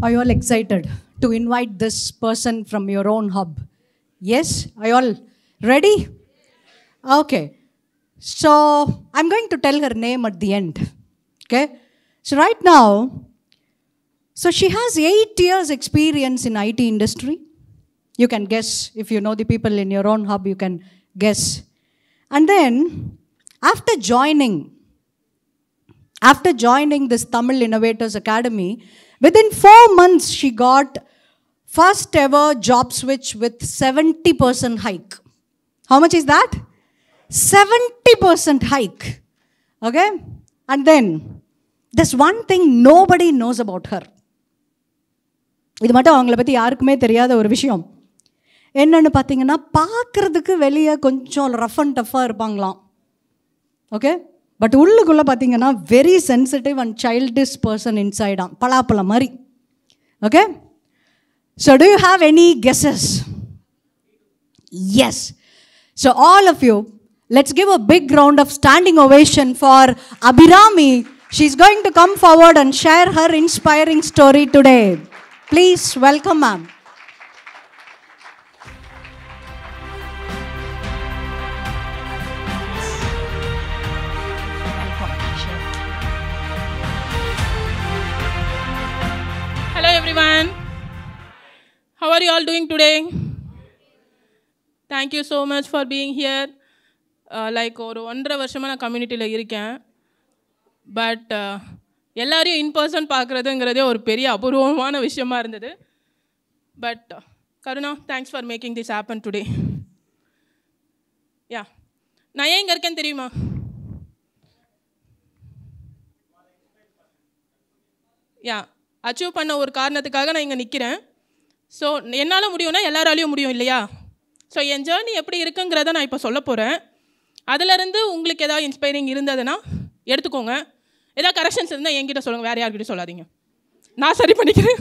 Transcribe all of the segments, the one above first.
Are you all excited to invite this person from your own hub? Yes? Are you all ready? Okay. So, I'm going to tell her name at the end. Okay? So, right now, so she has 8 years experience in IT industry. You can guess. If you know the people in your own hub, you can guess. And then, after joining this Tamil Innovators Academy, within 4 months, she got first ever job switch with 70% hike. How much is that? 70% hike. Okay? And then, there's one thing nobody knows about her. இது மட்டும் அவங்கள பற்றி யாருக்குமே தெரியாத ஒரு விஷயம் என்னன்னு பார்த்தீங்கன்னா, பார்க்குறதுக்கு வெளியே கொஞ்சம் ரஃப் அண்ட் டஃப்பாக இருப்பாங்களாம். ஓகே, பட் உள்ளுக்குள்ளே பார்த்தீங்கன்னா very sensitive and childish person இன்சைடாம், பலாப்பழம் மாதிரி. Okay, so do you have any guesses? Yes. So all of you, let's give a big round of standing ovation for Abhirami. She's going to come forward and share her inspiring story today. Please welcome ma'am. Hello everyone. How are you all doing today? Thank you so much for being here. Like ஒரு 1.5 வருஷமாக நான் கம்யூனிட்டியில் இருக்கேன். But எல்லாரையும் in person பார்க்குறதுங்கிறதே ஒரு பெரிய அபூர்வமான விஷயமா இருந்தது. But Karuna, thanks for making this happen today. Yeah, நான் ஏன் இங்கே இருக்கேன்னு தெரியுமா? யா, அச்சீவ் பண்ண ஒரு காரணத்துக்காக நான் இங்கே நிற்கிறேன். ஸோ என்னால் முடியும்னா எல்லாராலையும் முடியும் இல்லையா? ஸோ என் ஜேர்னி எப்படி இருக்குங்கிறத நான் இப்போ சொல்ல போகிறேன். அதிலேருந்து உங்களுக்கு ஏதாவது இன்ஸ்பைரிங் இருந்ததுன்னா எடுத்துக்கோங்க. ஏதாவது கரெக்ஷன்ஸ் இருந்தால் என்கிட்ட சொல்லுங்கள், வேறு யார்கிட்ட சொல்லாதீங்க, நான் சரி பண்ணிக்கிறேன்.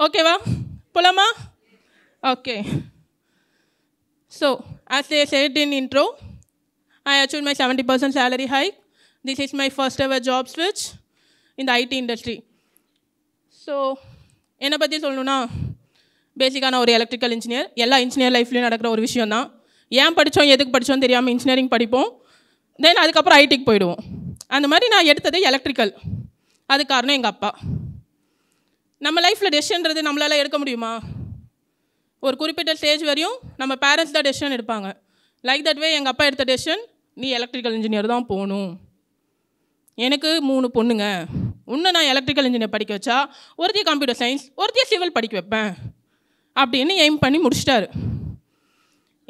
ஓகேவா? போலாமா? Okay. So as they said in intro, I achieved my 70% salary hike. This is my first ever job switch in the IT industry. So என்னை பற்றி சொல்லணுன்னா, பேசிக்காக நான் ஒரு எலக்ட்ரிக்கல் இன்ஜினியர். எல்லா இன்ஜினியர் லைஃப்லேயும் நடக்கிற ஒரு விஷயம் தான். ஏன் படித்தோம் எதுக்கு படித்தோம் தெரியாமல் இன்ஜினியரிங் படிப்போம், தென் அதுக்கப்புறம் ஐடிக்கு போயிடுவோம். அந்த மாதிரி நான் எடுத்தது எலக்ட்ரிக்கல். அது காரணம் எங்கள் அப்பா. நம்ம லைஃப்பில் டெசிஷன்றது நம்மளால் எடுக்க முடியுமா? ஒரு குறிப்பிட்ட ஸ்டேஜ் வரையும் நம்ம பேரண்ட்ஸ் தான் டெசிஷன் எடுப்பாங்க. லைக் தட் வே எங்கள் அப்பா எடுத்த டெசிஷன், நீ எலக்ட்ரிக்கல் இன்ஜினியர் தான் போகணும். எனக்கு 3 பொண்ணுங்க, இன்னும் நான் எலக்ட்ரிக்கல் இன்ஜினியர் படிக்க வச்சா ஒருத்தையும் கம்ப்யூட்டர் சயின்ஸ், ஒருத்தையும் சிவில் படிக்க வைப்பேன் அப்படின்னு எய்ம் பண்ணி முடிச்சிட்டாரு.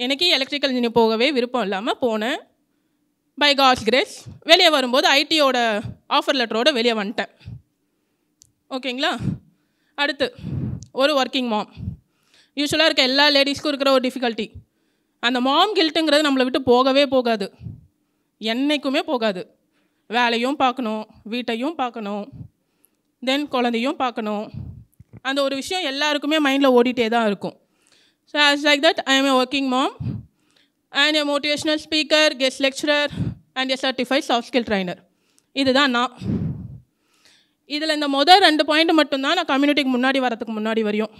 எனக்கு எலக்ட்ரிக்கல் இன்ஜினியர் போகவே விருப்பம் இல்லாமல் போனேன். பை காட்ஸ் கிரேஸ் வெளியே வரும்போது ஐடியோட ஆஃபர் லெட்டரோடு வெளியே வந்துட்டேன். ஓகேங்களா? அடுத்து ஒரு ஒர்க்கிங் மாம். யூஸ்வலாக இருக்க எல்லா லேடிஸ்க்கும் இருக்கிற ஒரு டிஃபிகல்ட்டி, அந்த மாம் கில்ட்டுங்கிறது நம்மளை விட்டு போகவே போகாது, என்றைக்குமே போகாது. வேலையும் பார்க்கணும், வீட்டையும் பார்க்கணும், தென் குழந்தையும் பார்க்கணும். அந்த ஒரு விஷயம் எல்லாருக்குமே மைண்டில் ஓடிட்டே தான் இருக்கும். So as like that I am a working mom and a motivational speaker, guest lecturer and a certified soft skill trainer. இதுதான் நான். இதில் இந்த முதல் 2 பாயிண்ட் மட்டும்தான் நான் கம்யூனிட்டிக்கு முன்னாடி வரதுக்கு முன்னாடி வரையும்.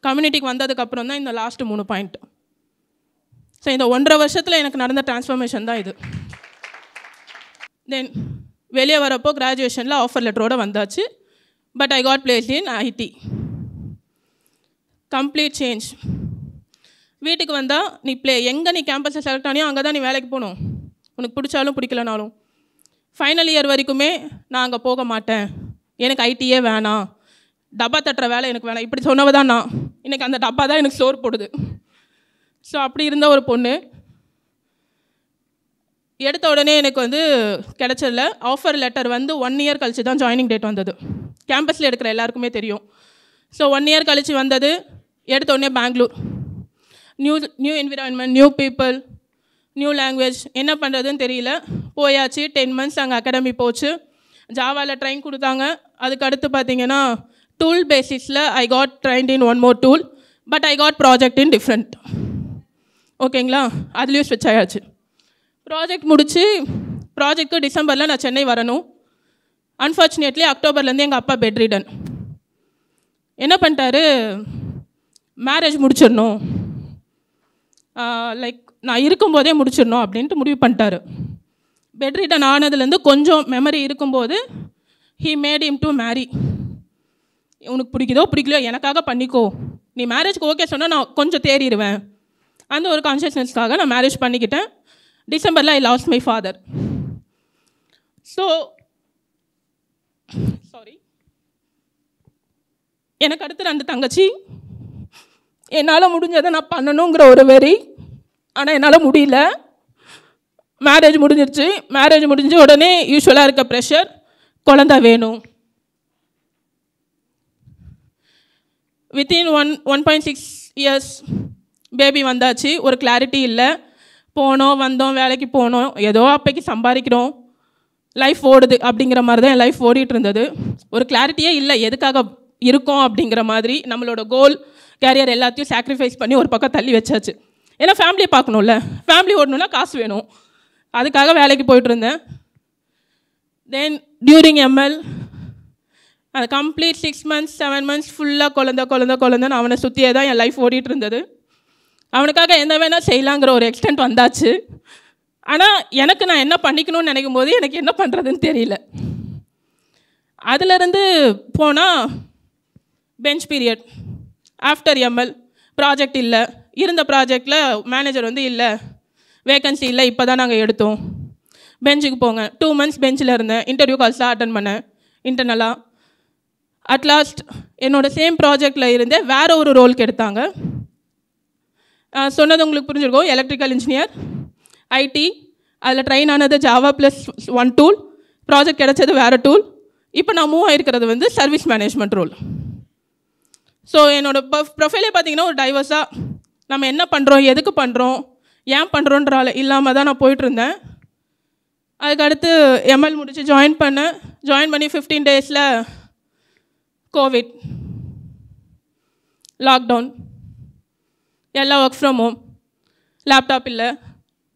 கம்யூனிட்டிக்கு வந்ததுக்கப்புறம் தான் இந்த லாஸ்ட் 3 பாயிண்ட். ஸோ இந்த 1.5 வருஷத்தில் எனக்கு நடந்த டிரான்ஸ்ஃபர்மேஷன் தான் இது. தென் வெளியே வரப்போ கிராஜுவேஷனில் ஆஃபர் லெட்டரோடு வந்தாச்சு. But I got placed in IT. Complete change. வீட்டுக்கு வந்தால் நீ எங்கே நீ கேம்பஸில் செலக்ட் ஆனியோ அங்கே தான் நீ வேலைக்கு போகணும், உனக்கு பிடிச்சாலும் பிடிக்கலனாலும். ஃபைனல் இயர் வரைக்குமே நான் அங்கே போக மாட்டேன், எனக்கு ஐடியே வேணாம், டப்பா தட்டுற வேலை எனக்கு வேணாம், இப்படி சொன்னவ தான் நான். இன்றைக்கி அந்த டப்பா தான் எனக்கு சோறு போடுது. ஸோ அப்படி இருந்த ஒரு பொண்ணு எடுத்த உடனே எனக்கு கிடச்சதில்ல. ஆஃபர் லெட்டர் 1 இயர் கழிச்சு தான் ஜாயினிங் டேட் வந்தது. கேம்பஸில் எடுக்கிற எல்லாருக்குமே தெரியும். ஸோ 1 இயர் கழிச்சு வந்தது. எடுத்த உடனே Bangalore. New environment, new people, new language, என்ன பண்ணுறதுன்னு தெரியல. போயாச்சு. 10 மந்த்ஸ் அங்கே அகாடமி போச்சு. ஜாவாவில் ட்ரைன் கொடுத்தாங்க. அதுக்கு அடுத்து பார்த்தீங்கன்னா டூல் பேசிஸில் I got drained in 1 more tool, but I got project in different. ஓகேங்களா? அதுலேயும் ஸ்விட்ச் ஆயாச்சு. ப்ராஜெக்ட் முடித்து டிசம்பரில் நான் சென்னை வரணும். அன்ஃபார்ச்சுனேட்லி அக்டோபர்லேருந்து எங்கள் அப்பா பெட் ரிடன். என்ன பண்ணிட்டாரு, மேரேஜ் முடிச்சிடணும், லைக் நான் இருக்கும்போதே முடிச்சிடணும் அப்படின்ட்டு முடிவு பண்ணிட்டாரு. பெட் ரிட்டன் ஆனதுலேருந்து கொஞ்சம் மெமரி இருக்கும்போது he made him to marry. உனக்கு பிடிக்குதோ பிடிக்கலையோ எனக்காக பண்ணிக்கோ, நீ மேரேஜ்க்கு ஓகே சொன்னால் நான் கொஞ்சம் தேறிடுவேன். அந்த ஒரு கான்ஷியஸ்னஸ்க்காக நான் மேரேஜ் பண்ணிக்கிட்டேன். டிசம்பரில் ஐ last my father. So sorry, எனக்கு அடுத்து 2 தங்கச்சி. என்னால் முடிஞ்சதை நான் பண்ணணுங்கிற ஒரு வெறி, ஆனால் என்னால் முடியல. மேரேஜ் முடிஞ்சிருச்சு. மேரேஜ் முடிஞ்ச உடனே யூஸ்வலாக இருக்க ப்ரெஷர், குழந்தை வேணும். வித்தின் 1.6 இயர்ஸ் பேபி வந்தாச்சு. ஒரு கிளாரிட்டி இல்லை. போனோம் வந்தோம், வேலைக்கு போனோம், ஏதோ அப்பைக்கு சம்பாதிக்கிறோம், லைஃப் ஓடுது அப்படிங்கிற மாதிரி தான் என் லைஃப் ஓடிட்டு இருந்தது. ஒரு கிளாரிட்டியே இல்லை எதுக்காக இருக்கோம் அப்படிங்கிற மாதிரி. நம்மளோட கோல், கேரியர் எல்லாத்தையும் சாக்ரிஃபைஸ் பண்ணி ஒரு பக்கம் தள்ளி வச்சாச்சு. ஏன்னா ஃபேமிலியை பார்க்கணும்ல, ஃபேமிலி ஓடணுன்னா காசு வேணும், அதுக்காக வேலைக்கு போயிட்டுருந்தேன். தென் டியூரிங் எம்எல் அது கம்ப்ளீட் 6 months 7 months ஃபுல்லாக குழந்தைன்னு அவனை சுற்றியே தான் என் லைஃப் ஓடிட்டு இருந்தது. அவனுக்காக எந்த வேணால் செய்யலாங்கிற ஒரு எக்ஸ்டென்ட் வந்தாச்சு. ஆனால் எனக்கு நான் என்ன பண்ணிக்கணும்னு நினைக்கும் போது எனக்கு என்ன பண்ணுறதுன்னு தெரியல. அதிலிருந்து போனால் bench period. After ML project இல்லை, இருந்த ப்ராஜெக்டில் மேனேஜர் வந்து இல்லை, வேக்கன்சி இல்லை, இப்போ தான் நாங்கள் எடுத்தோம், பெஞ்சுக்கு போங்க. 2 months பெஞ்சில் இருந்தேன். இன்டர்வியூ கால்ஸ்லாம் அட்டன் பண்ணேன் இன்டர்னலாக. அட்லாஸ்ட் என்னோடய சேம் ப்ராஜெக்டில் இருந்தே வேறு ஒரு ரோலுக்கு எடுத்தாங்க. சொன்னது உங்களுக்கு புரிஞ்சிருக்கும், எலக்ட்ரிக்கல் இன்ஜினியர், ஐடி. அதில் ட்ரெயின் ஆனது ஜாவா +1 டூல், ப்ராஜெக்ட் கிடச்சது வேறு டூல். இப்போ நான் மூவ் ஆகிருக்கிறது வந்து சர்வீஸ் மேனேஜ்மெண்ட் ரோல். ஸோ என்னோடய ப்ரொஃபைலே பார்த்திங்கன்னா ஒரு டைவர்ஸாக நம்ம என்ன பண்ணுறோம், எதுக்கு பண்ணுறோம், ஏன் பண்ணுறோன்றால இல்லாமல் தான் நான் போயிட்டுருந்தேன். அதுக்கடுத்து எம்எல் முடித்து ஜாயின் பண்ணி 15 days கோவிட், லாக்டவுன், எல்லாம் ஒர்க் ஃப்ரம் ஹோம், லேப்டாப் இல்லை,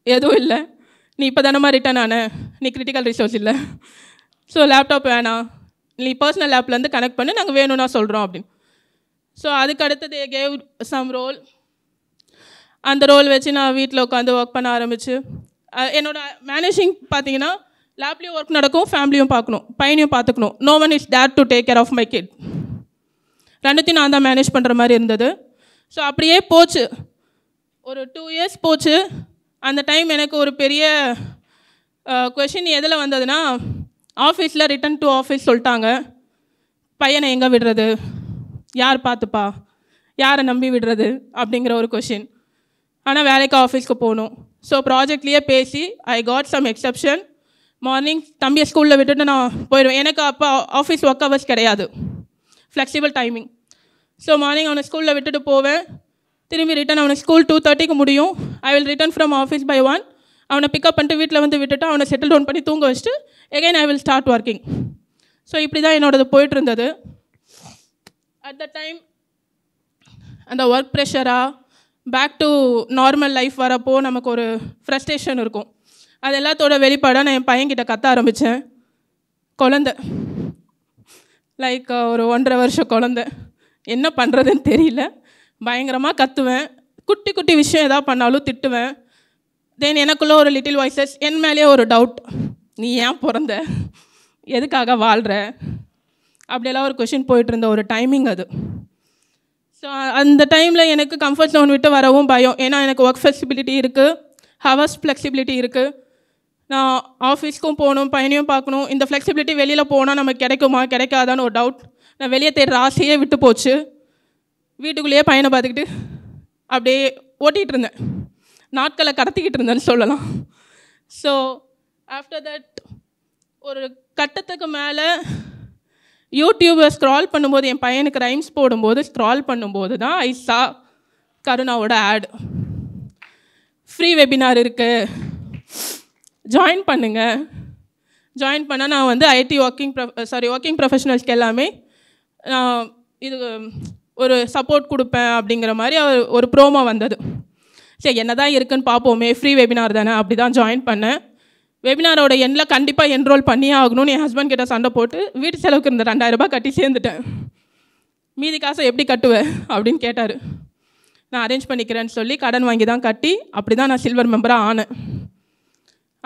எதுவும் இல்லை. நீ இப்போ தானம்மா ரிட்டர்ன் ஆன, நீ கிரிட்டிக்கல் ரிசோர்ஸ் இல்லை, ஸோ லேப்டாப் வேணாம், நீ பர்சனல் லேப்லேருந்து கனெக்ட் பண்ணி நாங்கள் வேணும்னா சொல்கிறோம் அப்படின்னு. ஸோ அதுக்கு அடுத்தது கேவ் சம் ரோல். அந்த ரோல் வச்சு நான் வீட்டில் உட்காந்து ஒர்க் பண்ண ஆரம்பிச்சு. என்னோடய மேனேஜிங் பார்த்தீங்கன்னா லேப்லேயும் ஒர்க் நடக்கும், ஃபேமிலியும் பார்க்கணும், பையனையும் பார்த்துக்கணும். No one is there to take care of my kid. 2த்தையும் நான் தான் மேனேஜ் பண்ணுற மாதிரி இருந்தது. ஸோ அப்படியே போச்சு, ஒரு 2 years போச்சு. அந்த டைம் எனக்கு ஒரு பெரிய கொஷின் எதில் வந்ததுன்னா, ஆஃபீஸில் ரிட்டன் டு ஆஃபீஸ் சொல்லிட்டாங்க. பையனை எங்கே விடுறது, யார் பார்த்துப்பா, யாரை நம்பி விடுறது அப்படிங்கிற ஒரு கொஷின். ஆனால் வேலைக்கு ஆஃபீஸ்க்கு போகணும். ஸோ ப்ராஜெக்ட்லேயே பேசி I got some exception. Morning தம்பியை ஸ்கூலில் விட்டுட்டு நான் போயிடுவேன். எனக்கு அப்போ ஆஃபீஸ் ஒர்க் ஹவர்ஸ் கிடையாது, ஃப்ளெக்சிபிள் டைமிங். ஸோ மார்னிங் அவனை ஸ்கூலில் விட்டுட்டு போவேன், திரும்பி ரிட்டன் அவனுக்கு ஸ்கூல் 2:30க்கு முடியும். I will return from office by 1. அவனை பிக்கப் பண்ணிட்டு வீட்டில் வந்து விட்டுட்டு அவனை செட்டில் டவுன் பண்ணி தூங்க வச்சுட்டு again I will start working. So இப்படி தான் என்னோடது போயிட்டு இருந்தது. அட் த டைம் அந்த ஒர்க் ப்ரெஷராக பேக் டு நார்மல் லைஃப் வரப்போ நமக்கு ஒரு ஃப்ரஸ்ட்ரேஷன் இருக்கும். அது எல்லாத்தோட வெளிப்பாடாக நான் என் பையன்கிட்ட கத்த ஆரம்பித்தேன். குழந்தை லைக் ஒரு 1.5 வருஷம் குழந்தை, என்ன பண்ணுறதுன்னு தெரியல, பயங்கரமாக கத்துவேன். குட்டி குட்டி விஷயம் எதாவது பண்ணாலும் திட்டுவேன். தென் எனக்குள்ளே ஒரு லிட்டில் வாய்ஸஸ், என் மேலேயே ஒரு டவுட், நீ ஏன் பிறந்த, எதுக்காக வாழ்கிற, அப்படியெல்லாம் ஒரு கொஷின் போயிட்டு இருந்த ஒரு டைமிங் அது. ஸோ அந்த டைமில் எனக்கு கம்ஃபர்ட் ஜோன் விட்டு வரவும் பயம். ஏன்னா எனக்கு ஒர்க் ஃப்ளெக்சிபிலிட்டி இருக்குது, ஹவர்ஸ் ஃப்ளெக்சிபிலிட்டி இருக்குது, நான் ஆஃபீஸ்க்கும் போகணும், பையனையும் பார்க்கணும். இந்த ஃப்ளெக்சிபிலிட்டி வெளியில் போனால் நமக்கு கிடைக்குமா கிடைக்காதான்னு ஒரு டவுட். நான் வெளியே தேடுற ஆசையே விட்டு போச்சு. வீட்டுக்குள்ளேயே பையனை பார்த்துக்கிட்டு அப்படியே ஓட்டிகிட்டு இருந்தேன், நாட்களை கடத்திக்கிட்டு இருந்தேன்னு சொல்லலாம். ஸோ ஆஃப்டர் தட் ஒரு கட்டத்துக்கு மேலே யூடியூப்பை ஸ்க்ரால் பண்ணும்போது, என் பையனுக்கு ரைம்ஸ் போடும்போது ஸ்க்ரால் பண்ணும்போது தான் ஐ சா கருணாவோட ஆட். ஃப்ரீ வெபினார் இருக்குது, ஜாயின் பண்ணுங்கள். ஜாயின் பண்ணால் நான் வந்து ஐடி ஒர்க்கிங் ப்ரொஃபஷனல்ஸ்க்கு எல்லாமே இது ஒரு சப்போர்ட் கொடுப்பேன் அப்படிங்கிற மாதிரி ஒரு ப்ரோமோ வந்தது. சரி என்ன தான் இருக்குன்னு பார்ப்போமே, ஃப்ரீ வெபினார் தானே, அப்படி தான் ஜாயின் பண்ணேன். வெபினாரோட எண்ணில் கண்டிப்பாக என்ரோல் பண்ணியே ஆகணும்னு என் ஹஸ்பண்ட் கிட்ட சண்டை போட்டு வீட்டு செலவுக்கு இருந்த 2000 ரூபாய் கட்டி சேர்ந்துட்டேன். மீதி காசை எப்படி கட்டுவேன் அப்படின்னு கேட்டார். நான் அரேஞ்ச் பண்ணிக்கிறேன்னு சொல்லி கடன் வாங்கி தான் கட்டி அப்படி தான் நான் சில்வர் மெம்பராக ஆனேன்.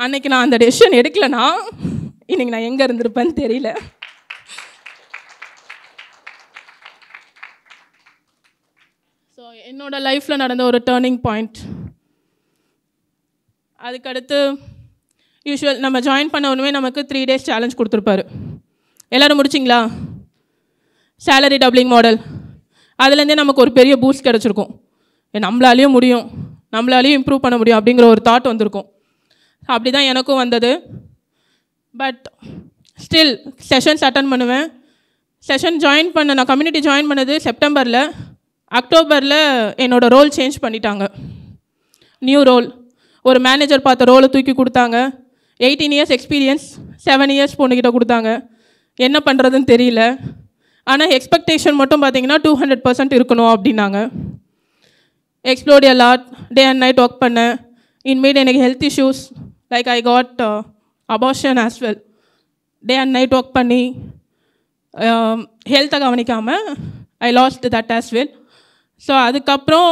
அன்றைக்கி நான் அந்த டெசிஷன் எடுக்கலைன்னா இன்றைக்கி நான் எங்கே இருந்திருப்பேன்னு தெரியல. ஸோ என்னோடய லைஃப்பில் நடந்த ஒரு டேர்னிங் பாயிண்ட். அதுக்கடுத்து யூஸ்வல் நம்ம ஜாயின் பண்ண உடனே நமக்கு 3 days சேலஞ்ச் கொடுத்துருப்பாரு. எல்லோரும் முடிச்சிங்களா? Salary doubling model. அதுலேருந்தே நமக்கு ஒரு பெரிய பூஸ்ட் கிடச்சிருக்கும். நம்மளாலேயும் முடியும், நம்மளாலேயும் இம்ப்ரூவ் பண்ண முடியும் அப்படிங்கிற ஒரு தாட் வந்திருக்கும். அப்படி தான் எனக்கும் வந்தது. பட் ஸ்டில் செஷன்ஸ் அட்டன் பண்ணுவேன். செஷன் ஜாயின் பண்ண நான் கம்யூனிட்டி ஜாயின் பண்ணது செப்டம்பரில். அக்டோபரில் என்னோடய ரோல் சேஞ்ச் பண்ணிட்டாங்க. நியூ ரோல், ஒரு மேனேஜர் பார்த்த ரோலை தூக்கி கொடுத்தாங்க. 18 years எக்ஸ்பீரியன்ஸ் 7 years பொண்ணுக்கிட்ட கொடுத்தாங்க. என்ன பண்ணுறதுன்னு தெரியல. ஆனால் எக்ஸ்பெக்டேஷன் மட்டும் பார்த்தீங்கன்னா 200% இருக்கணும் அப்படின்னாங்க. Explored a lot, day and night work பண்ணேன். இன்மீட் எனக்கு health issues like I got abortion as well. Day and night work பண்ணி ஹெல்த்தை கவனிக்காமல் I lost that as well. So அதுக்கப்புறம்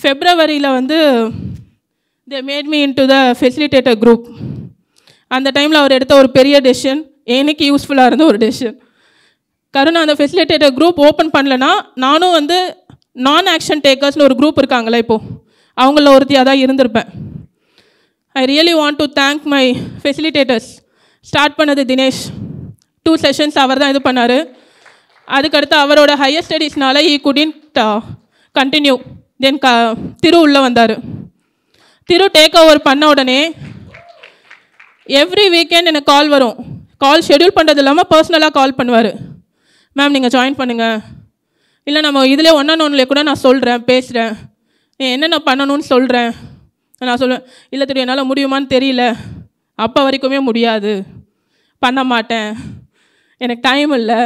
ஃபெப்ரவரியில் வந்து they made me into the facilitator group. அந்த டைமில் அவர் எடுத்த ஒரு பெரிய டெசிஷன், எனக்கு யூஸ்ஃபுல்லாக இருந்த ஒரு டெசிஷன். காரணம் அந்த ஃபெசிலிட்டேட்டர் குரூப் ஓப்பன் பண்ணலன்னா நானும் வந்து நான் ஆக்ஷன் டேக்கர்ஸ்னு ஒரு குரூப் இருக்காங்களே இப்போது, அவங்கள ஒருத்தியாக தான் இருந்திருப்பேன். I really want to thank my facilitators. Start பண்ணது தினேஷ். 2 sessions அவர் தான் இது பண்ணார். அதுக்கடுத்து அவரோட ஹையர் ஸ்டடீஸ்னால ஈ குடின்ட் கண்டினியூ. தென் திரு உள்ளே வந்தார். திரு டேக் ஓவர் பண்ண உடனே எவ்ரி வீக்கெண்ட் எனக்கு கால் வரும். கால் ஷெட்யூல் பண்ணுறது இல்லாமல் பர்சனலாக கால் பண்ணுவார். மேம் நீங்கள் ஜாயின் பண்ணுங்கள், இல்லை நம்ம இதில் ஒன்றுலே கூட நான் சொல்கிறேன், பேசுகிறேன், என்னென்ன பண்ணணும்னு சொல்கிறேன். நான் சொல்லுவேன், இல்லை தெரியும் என்னால் முடியுமான்னு தெரியல, அப்போ வரைக்குமே முடியாது, பண்ண மாட்டேன், எனக்கு டைம் இல்லை,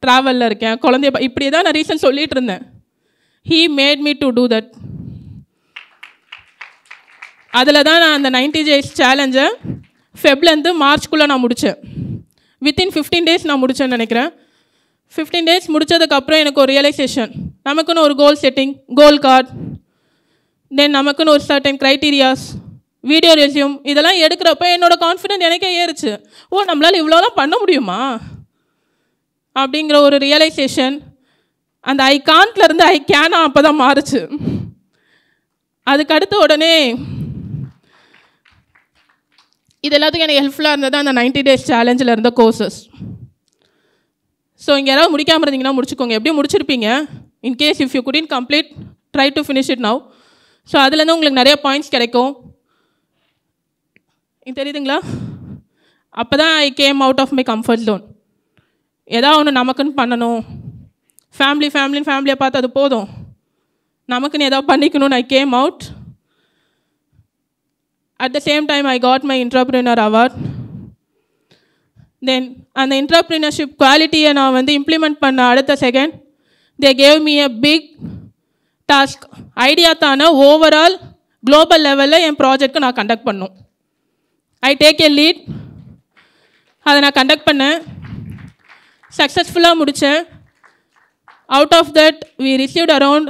ட்ராவலில் இருக்கேன், குழந்தைய இப்படி தான் நான் ரீசன் சொல்லிகிட்டு இருந்தேன். He made me to do that. அதில் தான் நான் அந்த 90 days சேலஞ்சை ஃபெப்லேருந்து மார்ச்குள்ளே நான் முடித்தேன். வித்தின் 15 days நான் முடித்தேன்னு நினைக்கிறேன். 15 days முடித்ததுக்கப்புறம் எனக்கு ஒரு ரியலைசேஷன், நமக்குன்னு ஒரு கோல் செட்டிங், கோல் கார்டு, தென் நமக்குன்னு ஒரு சர்டன் க்ரைட்டீரியாஸ், வீடியோ ரெஸ்யூம், இதெல்லாம் எடுக்கிறப்ப என்னோடய கான்ஃபிடென்ட் எனக்கே ஏறுச்சு. ஓ நம்மளால் இவ்வளோலாம் பண்ண முடியுமா அப்படிங்கிற ஒரு ரியலைசேஷன். அந்த ஐ கான்ட்லேருந்து ஐ கேனா அப்போ தான் மாறுச்சு. அதுக்கடுத்த உடனே இது எல்லாத்துக்கும் எனக்கு ஹெல்ப்ஃபுல்லாக இருந்தது அந்த 90 days சேலஞ்சில் இருந்த கோர்சஸ். ஸோ இங்கே யாராவது முடிக்காமல் இருந்தீங்கன்னா முடிச்சுக்கோங்க, எப்படியும் முடிச்சிருப்பீங்க. In case if you couldn't complete, try to finish it now. So அதுலேருந்து உங்களுக்கு நிறைய பாயிண்ட்ஸ் கிடைக்கும். தெரியுதுங்களா? அப்போ தான் I came out of my comfort zone. ஏதாவது ஒன்று நமக்குன்னு பண்ணணும், ஃபேமிலியை பார்த்து அது போதும், நமக்குன்னு ஏதாவது பண்ணிக்கணும்னு ஐ came out. At the same time, I got my entrepreneur award. Then, அந்த entrepreneurship quality-யை நான் வந்து இம்ப்ளிமெண்ட் பண்ண அடுத்த second, they gave me a big task. Idea தானே ஓவரால் குளோபல் லெவலில் என் ப்ராஜெக்ட்க்கு நான் கண்டக்ட் பண்ணணும். I take a lead. அதை நான் கண்டக்ட் பண்ணேன், சக்ஸஸ்ஃபுல்லாக முடித்தேன். Out of that we received around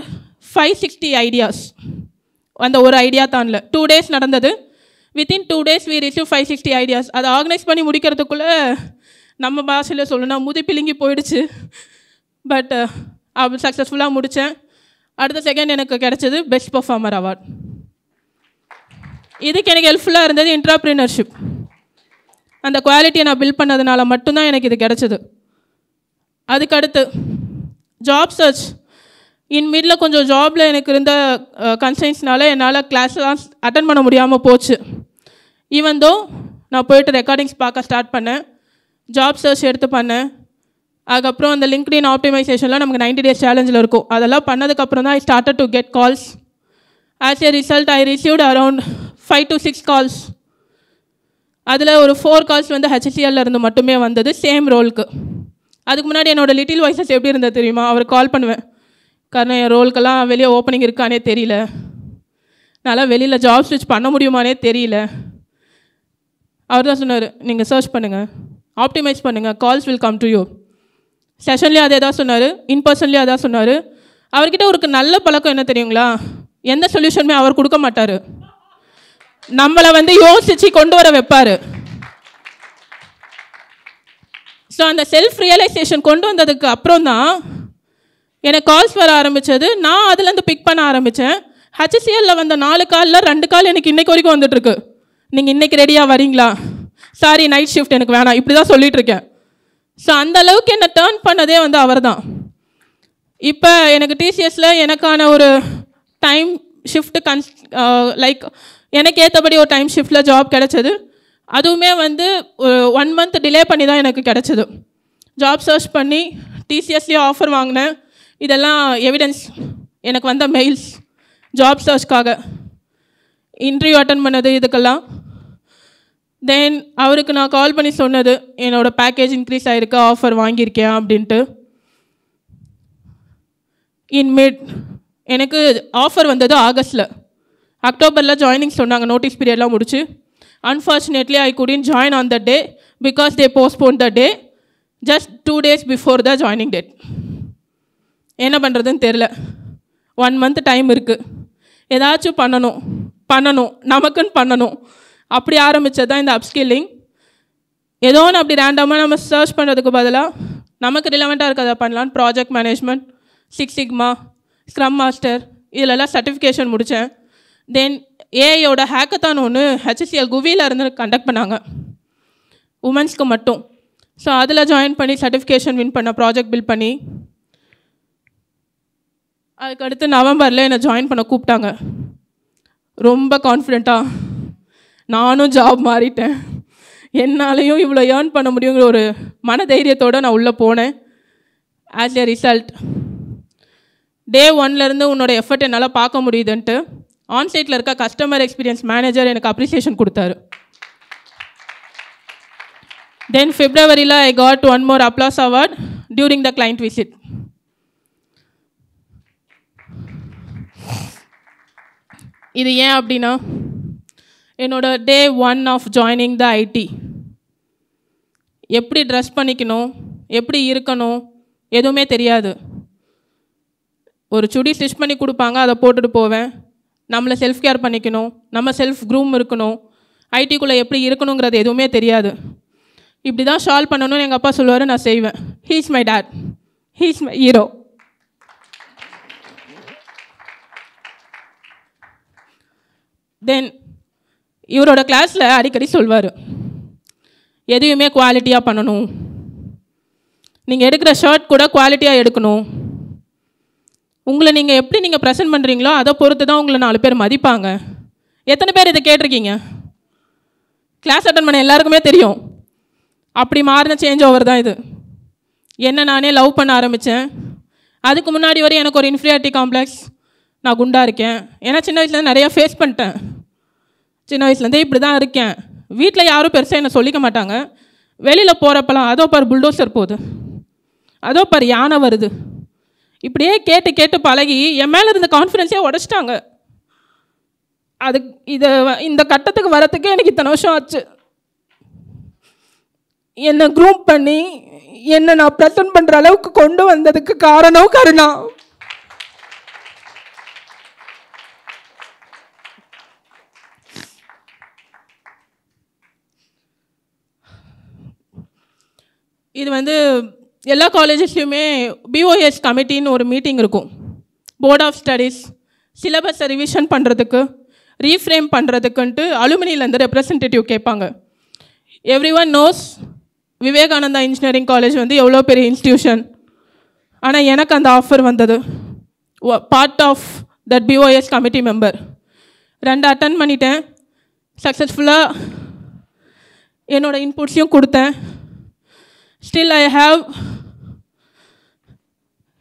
560 ideas. அந்த ஒரு ஐடியா தானில் 2 days நடந்தது. Within 2 days we received 560 ideas. அதை ஆர்கனைஸ் பண்ணி முடிக்கிறதுக்குள்ளே நம்ம பாஷையில் சொல்லணும்னா முதி பிழுங்கி போயிடுச்சு. பட் அப்படி சக்ஸஸ்ஃபுல்லாக முடித்தேன். அடுத்த செகண்ட் எனக்கு கிடச்சது பெஸ்ட் பர்ஃபார்மர் அவார்ட். இதுக்கு எனக்கு ஹெல்ப்ஃபுல்லாக இருந்தது என்ட்ரப்ரீனர்ஷிப். அந்த குவாலிட்டியை நான் பில்ட் பண்ணதுனால மட்டும்தான் எனக்கு இது கிடச்சிது. அதுக்கடுத்து ஜாப் சர்ச். இன் மிடில் கொஞ்சம் ஜாபில் எனக்கு இருந்த கன்சைன்ஸ்னால என்னால் கிளாஸ்லாம் அட்டன் பண்ண முடியாமல் போச்சு. ஈவன் தோ நான் போய்ட்டு ரெக்கார்டிங்ஸ் பார்க்க ஸ்டார்ட் பண்ணேன், ஜாப் சர்ச் எடுத்து பண்ணேன். அதுக்கப்புறம் அந்த லிங்க்டின் ஆப்டிமைசேஷன்லாம் நமக்கு 90 days சேலஞ்சில் இருக்கும். அதெல்லாம் பண்ணதுக்கப்புறம் தான் I started to get calls. As a result I received around 5 to 6 calls. அதில் ஒரு 4 calls வந்து HCL இருந்து மட்டுமே வந்தது, சேம் ரோலுக்கு. அதுக்கு முன்னாடி என்னோடய லிட்டில் வாய்ஸஸ் எப்படி இருந்தது தெரியுமா? அவருக்கு கால் பண்ணுவேன், காரணம் என் ரோலுக்கெல்லாம் வெளியே ஓப்பனிங் இருக்கானே தெரியல, நல்லா வெளியில் ஜாப் ஸ்விட்ச் பண்ண முடியுமானே தெரியல. அவர் தான் சொன்னார், நீங்கள் சர்ச் பண்ணுங்கள், ஆப்டிமைஸ் பண்ணுங்கள், calls will come to you. செஷன்லேயும் அதே தான் சொன்னார், இன்பர்சன்லேயும் அதான் சொன்னார். அவர்கிட்ட ஒரு நல்ல பழக்கம் என்ன தெரியுங்களா, எந்த சொல்யூஷனுமே அவர் கொடுக்க மாட்டார், நம்மளை வந்து யோசித்து கொண்டு வர வைப்பார். ஸோ அந்த செல்ஃப் ரியலைசேஷன் கொண்டு வந்ததுக்கு அப்புறம் தான் எனக்கு கால்ஸ் வர ஆரம்பித்தது. நான் அதுலேருந்து பிக் பண்ண ஆரம்பித்தேன். ஹெச்சிஎல்லில் வந்த 4 காலில் 2 கால் எனக்கு இன்றைக்கு வரைக்கும் வந்துட்டுருக்கு. நீங்கள் இன்றைக்கி ரெடியாக வரீங்களா, சாரி நைட் ஷிஃப்ட் எனக்கு வேணாம், இப்படி தான் சொல்லிகிட்ருக்கேன். ஸோ அந்த அளவுக்கு என்னை டேர்ன் பண்ணதே வந்து அவர் தான். இப்போ எனக்கு டிசிஎஸில் எனக்கான ஒரு டைம் ஷிஃப்ட்டு லைக் எனக்கு ஏற்றபடி ஒரு டைம் ஷிஃப்ட்டில் ஜாப் கிடச்சது. அதுவுமே வந்து 1 மந்த் டிலே பண்ணி தான் எனக்கு கிடச்சிது. ஜாப் சர்ச் பண்ணி டிசிஎஸ்லேயும் ஆஃபர் வாங்கினேன். இதெல்லாம் எவிடன்ஸ், எனக்கு வந்த மெயில்ஸ் ஜாப் சர்ச்க்காக, இன்டர்வியூ அட்டன் பண்ணது, இதுக்கெல்லாம். தென் அவருக்கு நான் கால் பண்ணி சொன்னது, என்னோடய பேக்கேஜ் இன்க்ரீஸ் ஆகிருக்கு, ஆஃபர் வாங்கியிருக்கேன் அப்படின்ட்டு. இன்மிட் எனக்கு ஆஃபர் வந்தது ஆகஸ்ட்டில். அக்டோபரில் ஜாயினிங் சொன்னாங்க, நோட்டீஸ் பீரியட்லாம் முடிச்சு. Unfortunately, I couldn't join on that day because they postponed the day just 2 days before the joining date. என்ன பண்ணுறதுன்னு தெரில. 1 month டைம் இருக்குது, ஏதாச்சும் பண்ணணும் நமக்குன்னு பண்ணணும். அப்படி ஆரம்பித்தது தான் இந்த அப்ஸ்கில்லிங். ஏதோ ஒன்று அப்படி ரேண்டமாக நம்ம சர்ச் பண்ணுறதுக்கு பதிலாக நமக்கு ரிலவெண்ட்டாக இருக்கிறத பண்ணலான்னு project management, 6 Sigma, scrum master இதிலெல்லாம் சர்டிஃபிகேஷன் முடித்தேன். தென் ஏஐயோட ஹேக்கத்தான் ஒன்று ஹெச்சிஎல் குவியில் இருந்து கண்டக்ட் பண்ணாங்க, உமன்ஸ்க்கு மட்டும். ஸோ அதில் ஜாயின் பண்ணி சர்டிஃபிகேஷன் வின் பண்ண, ப்ராஜெக்ட் பில்ட் பண்ணி. அதுக்கடுத்து நவம்பரில் என்னை ஜாயின் பண்ண கூப்பிட்டாங்க. ரொம்ப கான்ஃபிடெண்ட்டாக நானும் ஜாப் மாறிட்டேன், என்னாலையும் இவ்வளோ ஏர்ன் பண்ண முடியுங்கிற ஒரு மனதைரியத்தோடு நான் உள்ளே போனேன். ஆஸ் எ ரிசல்ட் டே 1லேருந்து உன்னோட எஃபர்ட் என்னால் பார்க்க முடியுதுன்ட்டு ஆன்சைட்டில் இருக்க கஸ்டமர் எக்ஸ்பீரியன்ஸ் மேனேஜர் எனக்கு அப்ரிசியேஷன் கொடுத்தாரு. தென் Februaryயில் I got 1 more applause award during the client visit. இது ஏன் அப்படின்னா, என்னோட day 1 of joining the IT, எப்படி ட்ரெஸ் பண்ணிக்கணும், எப்படி இருக்கணும், எதுவுமே தெரியாது. ஒரு சுடி ஸ்டிச் பண்ணி கொடுப்பாங்க, அதை போட்டுட்டு போவேன். நம்மளை செல்ஃப் கேர் பண்ணிக்கணும், நம்ம செல்ஃப் க்ரூம் இருக்கணும், ஐடிக்குள்ளே எப்படி இருக்கணுங்கிறது எதுவுமே தெரியாது. இப்படி தான் ஷால் பண்ணணும்னு எங்கள் அப்பா சொல்லுவார், நான் செய்வேன். He is my dad, he is my hero. Then இவரோட கிளாஸில் அடிக்கடி சொல்வார், எதையுமே குவாலிட்டியாக பண்ணணும், நீங்கள் எடுக்கிற ஷர்ட் கூட குவாலிட்டியாக எடுக்கணும், உங்களை நீங்கள் எப்படி நீங்கள் ப்ரெசென்ட் பண்ணுறீங்களோ அதை பொறுத்து தான் உங்களை 4 பேர் மதிப்பாங்க. எத்தனை பேர் இதை கேட்டிருக்கீங்க? கிளாஸ் அட்டன் பண்ண எல்லாருக்குமே தெரியும். அப்படி மாறின சேஞ்ச் ஓவர் தான் இது. என்ன நானே லவ் பண்ண ஆரம்பித்தேன். அதுக்கு முன்னாடி வரை எனக்கு ஒரு இன்ஃபீரியாரிட்டி காம்ப்ளெக்ஸ், நான் குண்டாக இருக்கேன். ஏன்னா சின்ன வயசுலேருந்து நிறையா ஃபேஸ் பண்ணிட்டேன். சின்ன வயசுலேருந்தே இப்படி தான் இருக்கேன். வீட்டில் யாரும் பெருசாக என்னை சொல்லிக்க மாட்டாங்க. வெளியில் போகிறப்பெல்லாம் அதோ பார் புல்டோசர் போகுது, அதோ பார் யானை வருது, இப்படியே கேட்டு கேட்டு பழகி என் மேலே இருந்த கான்ஃபிடென்ஸே உடச்சிட்டாங்க. இந்த கட்டத்துக்கு வரத்துக்கே எனக்கு இத்தனை வருஷம் ஆச்சு. என்னை க்ரூம் பண்ணி என்னை நான் ப்ரெசென்ட் பண்ணுற அளவுக்கு கொண்டு வந்ததுக்கு காரணம் கருணா. இது வந்து எல்லா காலேஜஸ்லையுமே பிஓஎஸ் கமிட்டின்னு ஒரு மீட்டிங் இருக்கும். போர்ட் ஆஃப் ஸ்டடீஸ் சிலபஸை ரிவிஷன் பண்ணுறதுக்கு, ரீஃப்ரேம் பண்ணுறதுக்குன்ட்டு அலுமினியிலேருந்து ரெப்ரசன்டேட்டிவ் கேட்பாங்க. Everyone knows Vivekananda engineering college வந்து எவ்வளோ பெரிய இன்ஸ்டியூஷன். ஆனால் எனக்கு அந்த ஆஃபர் வந்தது. Part of that BOS committee member. 2 attend பண்ணிட்டேன். சக்ஸஸ்ஃபுல்லாக என்னோடய இன்புட்ஸையும் கொடுத்தேன். Still I have,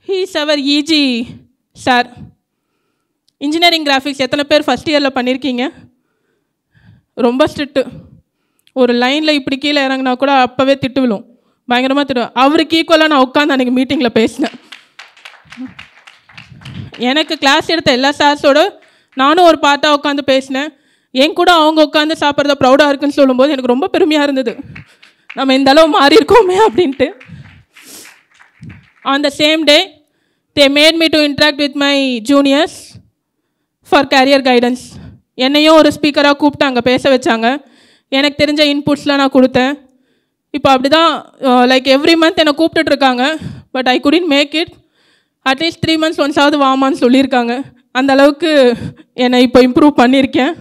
he is our EG sir. Engineering graphics எத்தனை பேர் ஃபஸ்ட் இயரில் பண்ணியிருக்கீங்க? ரொம்ப ஸ்ட்ரிக்ட்டு. ஒரு லைனில் இப்படி கீழே இறங்கினா கூட அப்போவே திட்டு விழும், பயங்கரமாக திட்டுவேன். அவருக்கு ஈக்குவலாக நான் உட்காந்து அன்றைக்கி மீட்டிங்கில் பேசினேன். எனக்கு கிளாஸ் எடுத்த எல்லா சார்ஸோடு நானும் ஒரு பார்ட்டாக உட்காந்து பேசினேன். என் கூட அவங்க உட்காந்து சாப்பிட்றத ப்ரௌடாக இருக்குன்னு சொல்லும்போது எனக்கு ரொம்ப பெருமையாக இருந்தது, நம்ம இந்த அளவு மாறி இருக்கோமே அப்படின்ட்டு. On the same day, they made me to interact with my juniors for career guidance. என்னையும் ஒரு ஸ்பீக்கராக கூப்பிட்டு அங்கே பேச வச்சாங்க. எனக்கு தெரிஞ்ச இன்புட்ஸ்லாம் நான் கொடுத்தேன். இப்போ அப்படி தான் லைக் எவ்ரி மந்த் என்னை கூப்பிட்டுட்ருக்காங்க. But I couldn't make it. At least 3 months ஒன்ஸாவது வாமான்னு சொல்லியிருக்காங்க. அந்த அளவுக்கு என்னை இப்போ இம்ப்ரூவ் பண்ணியிருக்கேன்.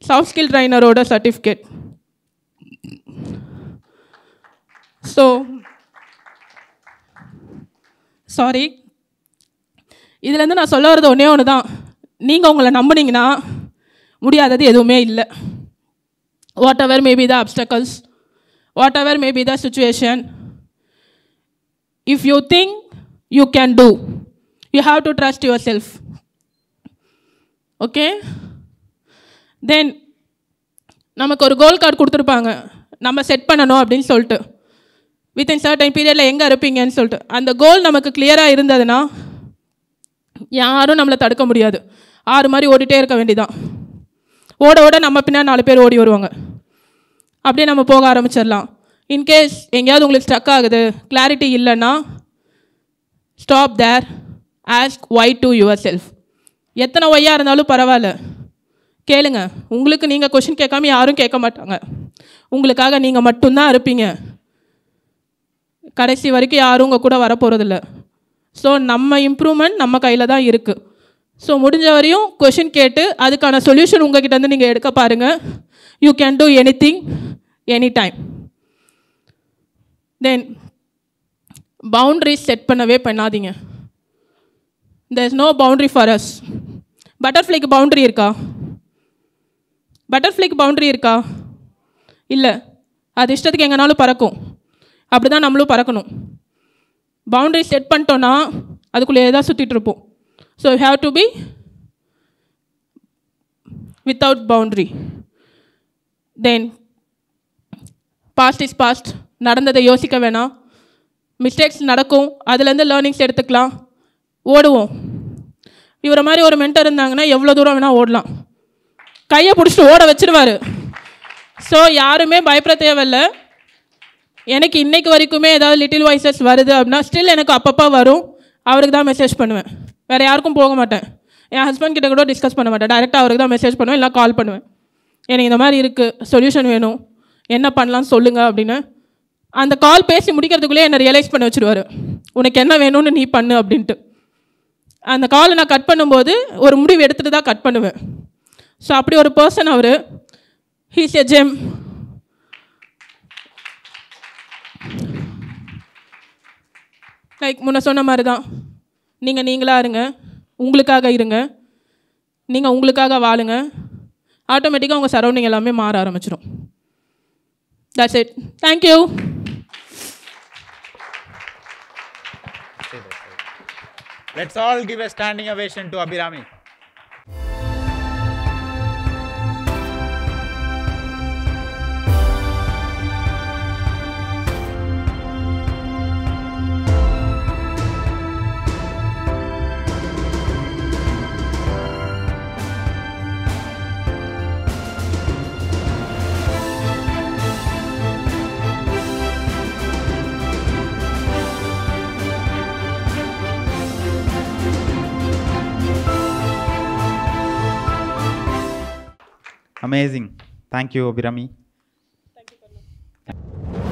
சாஃப்ட் ஸ்கில் ட்ரைனரோட சர்டிஃபிகேட். ஸோ சாரி, இதுலேருந்து நான் சொல்ல வர்றது ஒன்றே ஒன்று தான். நீங்கள் உங்களை நம்பினீங்கன்னா முடியாதது எதுவுமே இல்லை. Whatever may be the obstacles, whatever may be the situation, if you think you can do, you have to trust yourself. Okay, then நமக்கு ஒரு கோல் கார்டு கொடுத்துருப்பாங்க, நம்ம செட் பண்ணணும் அப்படின்னு சொல்லிட்டு, வித்தின் சர்டன் பீரியடில் எங்கே இருப்பீங்கன்னு சொல்லிட்டு. அந்த கோல் நமக்கு கிளியராக இருந்ததுன்னா யாரும் நம்மளை தடுக்க முடியாது. 6 மாதிரி ஓடிட்டே இருக்க வேண்டியதான். ஓட ஓட நம்ம பின்னாடி 4 பேர் ஓடி வருவாங்க. அப்படியே நம்ம போக ஆரம்பிச்சிடலாம். இன்கேஸ் எங்கேயாவது உங்களுக்கு ஸ்ட்ரக் ஆகுது, கிளாரிட்டி இல்லைன்னா, stop there, ask why to yourself. எத்தனை ஒய்யாக இருந்தாலும் பரவாயில்ல, கேளுங்க. உங்களுக்கு நீங்கள் கொஷின் கேட்காம யாரும் கேட்க மாட்டாங்க. உங்களுக்காக நீங்கள் மட்டும்தான் இருப்பீங்க. கடைசி வரைக்கும் யாரும் உங்கள் கூட வரப்போகிறதில்ல. ஸோ நம்ம இம்ப்ரூவ்மெண்ட் நம்ம கையில் தான் இருக்குது. ஸோ முடிஞ்ச வரையும் கொஷின் கேட்டு அதுக்கான சொல்யூஷன் உங்கள்கிட்டருந்து நீங்கள் எடுக்க பாருங்கள். You can do anything any time. Then boundaries set பண்ணவே பண்ணாதீங்க. There is no boundary for us. பட்டர்ஃப்ளைக்கு பவுண்ட்ரி இருக்கா? பட்டர்ஃப்ளைக்கு பவுண்ட்ரி இருக்கா? இல்லை. அது இஷ்டத்துக்கு எங்கேனாலும் பறக்கும். அப்படி தான் நம்மளும் பறக்கணும். பவுண்ட்ரி செட் பண்ணிட்டோன்னா அதுக்குள்ளேயே தான் சுற்றிட்டுருப்போம். So you have to be without boundary. Then past is past. நடந்ததை யோசிக்க வேணாம். மிஸ்டேக்ஸ் நடக்கும், அதுலேருந்து லேர்னிங்ஸ் எடுத்துக்கலாம். ஓடுவோம். இவரை மாதிரி ஒரு மென்டர் இருந்தாங்கன்னா எவ்வளோ தூரம் வேணால் ஓடலாம். கையை பிடிச்சிட்டு ஓட வச்சுருவார். ஸோ யாருமே பயப்பட தேவையில்லை. எனக்கு இன்றைக்கு வரைக்குமே ஏதாவது லிட்டில் வாய்ஸஸ் வருது அப்படின்னா ஸ்டில் எனக்கு அப்பப்போ வரும். அவருக்கு தான் மெசேஜ் பண்ணுவேன். வேறு யாருக்கும் போக மாட்டேன். என் ஹஸ்பண்ட் கிட்ட கூட டிஸ்கஸ் பண்ண மாட்டேன். டைரெக்டாக அவருக்கு தான் மெசேஜ் பண்ணுவேன், இல்லை கால் பண்ணுவேன். எனக்கு இந்த மாதிரி இருக்குது, சொல்யூஷன் வேணும், என்ன பண்ணலான்னு சொல்லுங்கள் அப்படின்னு. அந்த கால் பேசி முடிக்கிறதுக்குள்ளே என்னை ரியலைஸ் பண்ண வச்சுருவார். உனக்கு என்ன வேணும்னு நீ பண்ணு அப்படின்ட்டு. அந்த காலை நான் கட் பண்ணும்போது ஒரு முடிவு எடுத்துகிட்டு தான் கட் பண்ணுவேன். ஸோ அப்படி ஒரு பர்சன் அவர். He's a gem. லைக் முன்ன சொன்ன மாதிரி தான், நீங்கள் நீங்களாக இருங்க, உங்களுக்காக இருங்க, நீங்கள் உங்களுக்காக வாழுங்க. ஆட்டோமேட்டிக்காக உங்கள் சரௌண்டிங் எல்லாமே மாற ஆரம்பிச்சிடும். That's it. Thank you. Let's all give a standing ovation to Abhirami. Amazing. Thank you, Abhirami. Thank you, Karna.